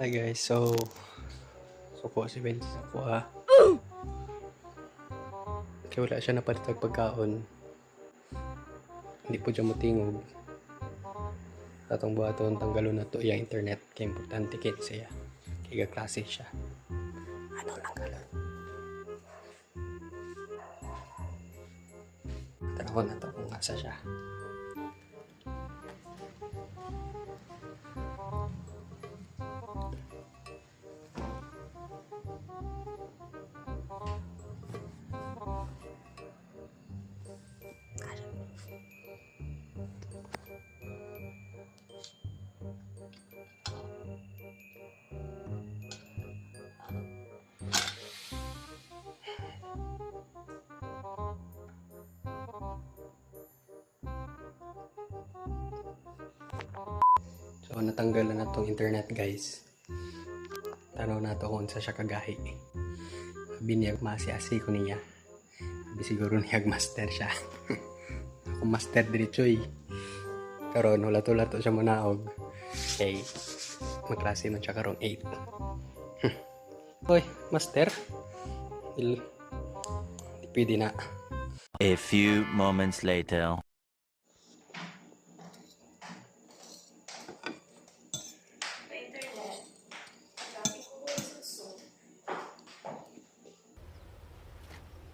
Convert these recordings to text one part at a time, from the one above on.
Hi guys, so po si Benji sa kuha. Kaya wala siya napalitag pagkaon. Hindi po siya matingog. Atong buhaton tanggalon na to yung internet. Kaya importante kaya siya. Kaya klase siya. Ano tanggalon? Tanawin na to kung asa siya. So natanggal na itong internet guys. Tanaw na ito kung sa siya kagahi. Sabi niya masi-asi ko niya. Sabi siguro niya master siya. Ako master diretso eh. Karon hulato-lato siya manaog. Okay. Magklase man siya karon 8. Hoy, master. Di pwede na. A few moments later.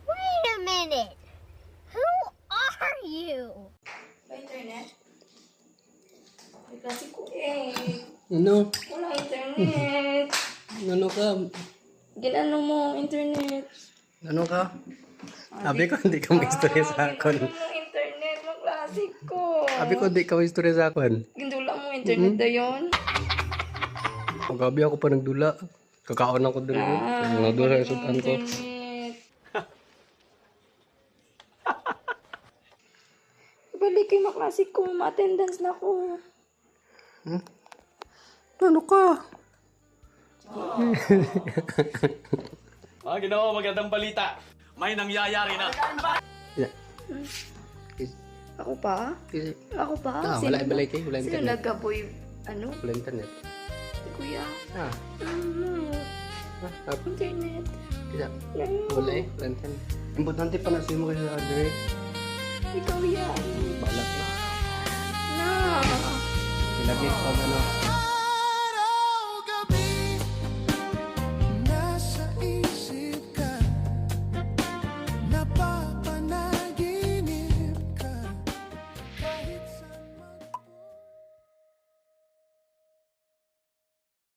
Wait a minute. Who are you? May internet? May klase ko eh. Ano? Wala internet. Ano ka? Ginano mo ang internet. Ano ka? Sabi ko hindi ka mag-istorya sa akon. Ginano mo internet. Mga klase ko. Sabi ko hindi ka mag-istorya sa akon. Gindula mo internet na yun. Magabi ako pa nagdula. Kakaon ako dun. Nagdula sa sultan ko. Internet. Balik kay mga klase ko. Ma-attendance na ako. Ano ka? Ginoo, magandang balita. May nangyayari na. Ako pa? Kasi, Ako pa? wala ibalay kayo. Wala Sino internet. nagka-boy? Ano? Wala internet. Si Kuya. Ah, Ano? Internet. kaya. Ano? Wala eh. Wala internet. Importante pa na sa'yo mo kayo sa direct. Ikaw yan. Balak eh. Na. Ilagay ko ano.